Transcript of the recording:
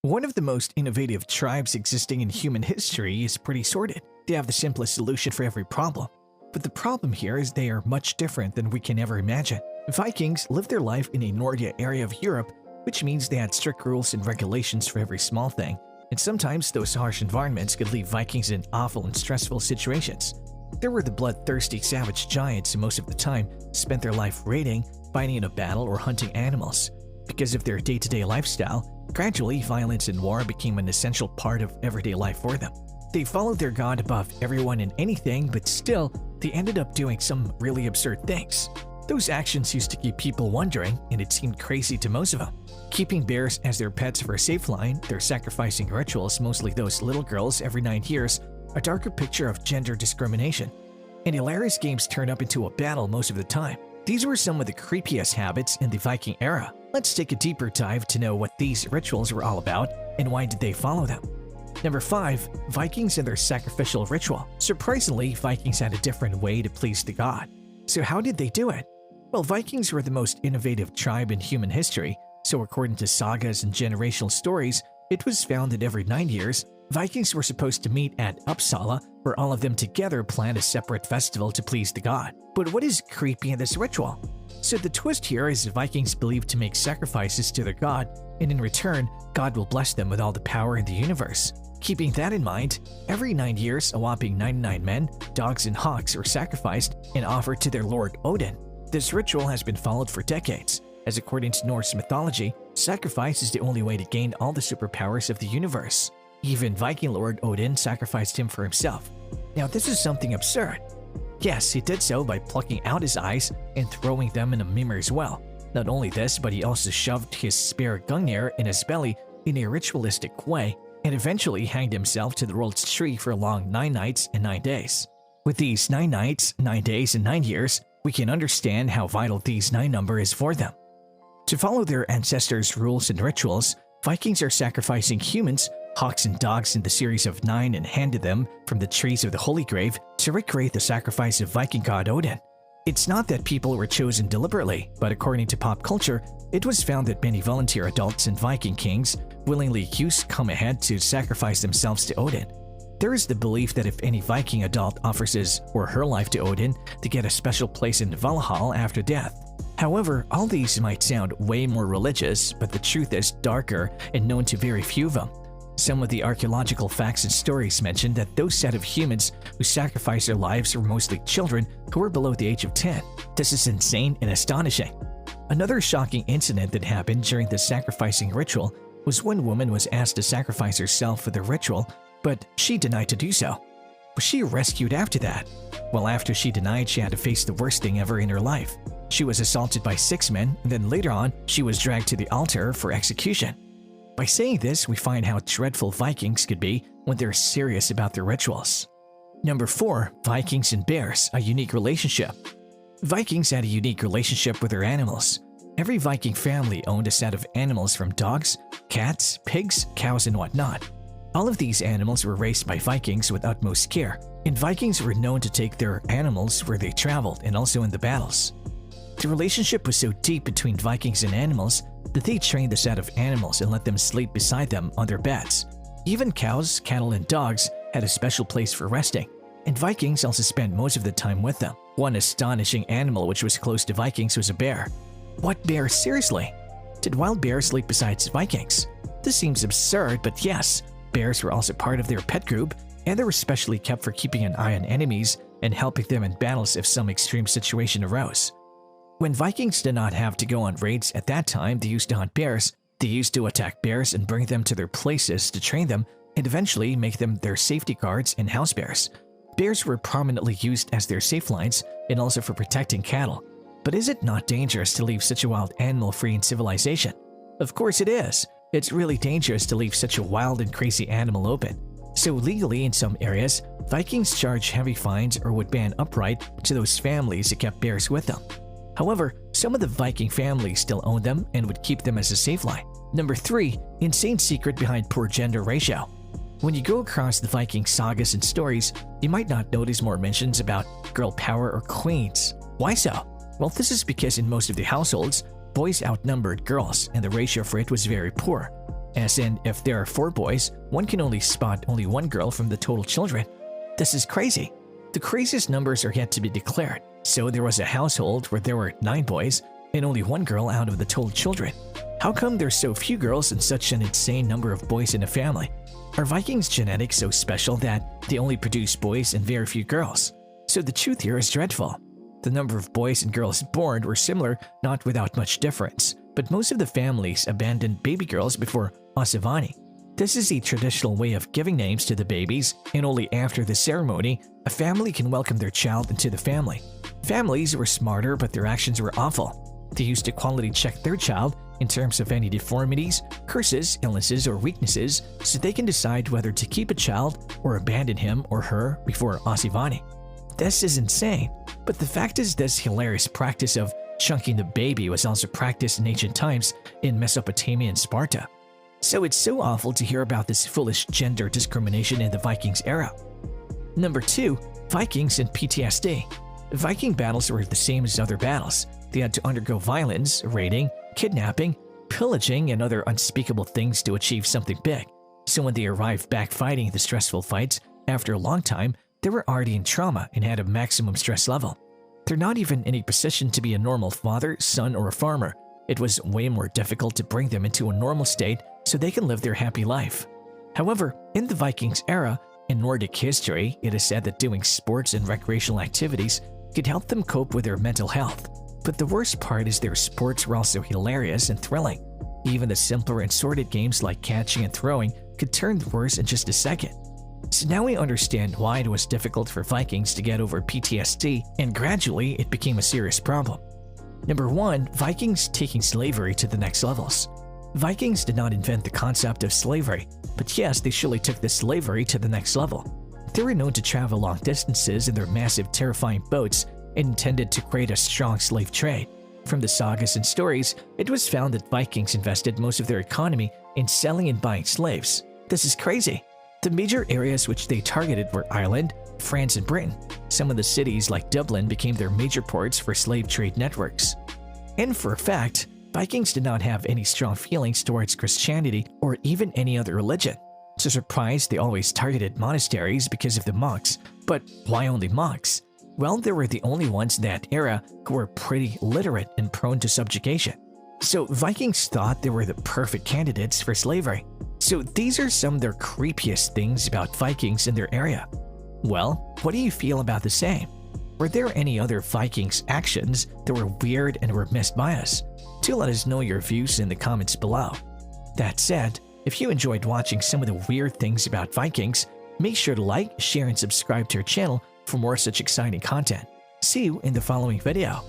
One of the most innovative tribes existing in human history is pretty sorted. They have the simplest solution for every problem. But the problem here is they are much different than we can ever imagine. Vikings lived their life in a Nordia area of Europe, which means they had strict rules and regulations for every small thing. And sometimes those harsh environments could leave Vikings in awful and stressful situations. There were the bloodthirsty savage giants who most of the time spent their life raiding, fighting in a battle, or hunting animals. Because of their day-to-day lifestyle, gradually violence and war became an essential part of everyday life for them. They followed their god above everyone and anything, but still, they ended up doing some really absurd things. Those actions used to keep people wondering, and it seemed crazy to most of them. Keeping bears as their pets for a safe line, their sacrificing rituals, mostly those little girls every 9 years, a darker picture of gender discrimination. And hilarious games turned up into a battle most of the time. These were some of the creepiest habits in the Viking era. Let's take a deeper dive to know what these rituals were all about and why did they follow them. Number 5. Vikings and their sacrificial ritual. Surprisingly, Vikings had a different way to please the god. So how did they do it? Well, Vikings were the most innovative tribe in human history, so according to sagas and generational stories, it was found that every 9 years, Vikings were supposed to meet at Uppsala, where all of them together planned a separate festival to please the god. But what is creepy in this ritual? So the twist here is Vikings believed to make sacrifices to their god, and in return, God will bless them with all the power in the universe. Keeping that in mind, every 9 years, a whopping 99 men, dogs, and hawks are sacrificed and offered to their lord Odin. This ritual has been followed for decades, as according to Norse mythology, sacrifice is the only way to gain all the superpowers of the universe. Even Viking lord Odin sacrificed him for himself. Now this is something absurd. Yes, he did so by plucking out his eyes and throwing them in a Mimir's well. Not only this, but he also shoved his spare Gungnir in his belly in a ritualistic way and eventually hanged himself to the world's tree for a long 9 nights and 9 days. With these 9 nights, 9 days, and 9 years, we can understand how vital these 9 number is for them. To follow their ancestors' rules and rituals, Vikings are sacrificing humans, hawks, and dogs in the series of 9 and handed them from the trees of the Holy Grave to recreate the sacrifice of Viking god Odin. It's not that people were chosen deliberately, but according to pop culture, it was found that many volunteer adults and Viking kings willingly used to come ahead to sacrifice themselves to Odin. There is the belief that if any Viking adult offers his or her life to Odin, they get a special place in Valhalla after death. However, all these might sound way more religious, but the truth is darker and known to very few of them. Some of the archaeological facts and stories mention that those set of humans who sacrificed their lives were mostly children who were below the age of 10. This is insane and astonishing. Another shocking incident that happened during the sacrificing ritual was one woman was asked to sacrifice herself for the ritual, but she denied to do so. Was she rescued after that? Well, after she denied, she had to face the worst thing ever in her life. She was assaulted by 6 men, and then later on, she was dragged to the altar for execution. By saying this, we find how dreadful Vikings could be when they're serious about their rituals. Number 4. Vikings and bears, a unique relationship. Vikings had a unique relationship with their animals. Every Viking family owned a set of animals from dogs, cats, pigs, cows, and whatnot. All of these animals were raised by Vikings with utmost care, and Vikings were known to take their animals where they traveled and also in the battles. The relationship was so deep between Vikings and animals that they trained a set of animals and let them sleep beside them on their beds. Even cows, cattle, and dogs had a special place for resting, and Vikings also spent most of the time with them. One astonishing animal which was close to Vikings was a bear. What bear? Seriously? Did wild bears sleep beside Vikings? This seems absurd, but yes, bears were also part of their pet group, and they were specially kept for keeping an eye on enemies and helping them in battles if some extreme situation arose. When Vikings did not have to go on raids at that time, they used to hunt bears. They used to attack bears and bring them to their places to train them and eventually make them their safety guards and house bears. Bears were prominently used as their safe lines and also for protecting cattle. But is it not dangerous to leave such a wild animal free in civilization? Of course it is. It's really dangerous to leave such a wild and crazy animal open. So legally in some areas, Vikings charge heavy fines or would ban outright to those families that kept bears with them. However, some of the Viking families still owned them and would keep them as a safe line. Number 3. Insane secret behind poor gender ratio. When you go across the Viking sagas and stories, you might not notice more mentions about girl power or queens. Why so? Well, this is because in most of the households, boys outnumbered girls and the ratio for it was very poor. As in, if there are 4 boys, one can only spot only 1 girl from the total children. This is crazy. The craziest numbers are yet to be declared. So there was a household where there were 9 boys and only 1 girl out of the total children. How come there's so few girls and such an insane number of boys in a family? Are Vikings' genetics so special that they only produce boys and very few girls? So the truth here is dreadful. The number of boys and girls born were similar, not without much difference, but most of the families abandoned baby girls before Asivani. This is a traditional way of giving names to the babies, and only after the ceremony, a family can welcome their child into the family. Families were smarter, but their actions were awful. They used to quality check their child in terms of any deformities, curses, illnesses, or weaknesses, so they can decide whether to keep a child or abandon him or her before Asivani. This is insane, but the fact is this hilarious practice of chunking the baby was also practiced in ancient times in Mesopotamia and Sparta. So it's so awful to hear about this foolish gender discrimination in the Vikings era. Number 2. Vikings and PTSD. Viking battles were the same as other battles. They had to undergo violence, raiding, kidnapping, pillaging, and other unspeakable things to achieve something big. So when they arrived back fighting the stressful fights, after a long time, they were already in trauma and had a maximum stress level. They're not even in a position to be a normal father, son, or a farmer. It was way more difficult to bring them into a normal state so they can live their happy life. However, in the Vikings era, in Nordic history, it is said that doing sports and recreational activities could help them cope with their mental health. But the worst part is their sports were also hilarious and thrilling. Even the simpler and sordid games like catching and throwing could turn worse in just a second. So now we understand why it was difficult for Vikings to get over PTSD, and gradually it became a serious problem. Number 1. Vikings taking slavery to the next levels. Vikings did not invent the concept of slavery, but yes, they surely took the slavery to the next level. They were known to travel long distances in their massive, terrifying boats and intended to create a strong slave trade. From the sagas and stories, it was found that Vikings invested most of their economy in selling and buying slaves. This is crazy. The major areas which they targeted were Ireland, France, and Britain. Some of the cities like Dublin became their major ports for slave trade networks. And for a fact, Vikings did not have any strong feelings towards Christianity or even any other religion. To surprise, they always targeted monasteries because of the monks. But why only monks? Well, they were the only ones in that era who were pretty literate and prone to subjugation. So Vikings thought they were the perfect candidates for slavery. So these are some of their creepiest things about Vikings in their area. Well, what do you feel about the same? Were there any other Vikings actions that were weird and were missed by us? Do let us know your views in the comments below. That said, if you enjoyed watching some of the weird things about Vikings, make sure to like, share, and subscribe to our channel for more such exciting content. See you in the following video.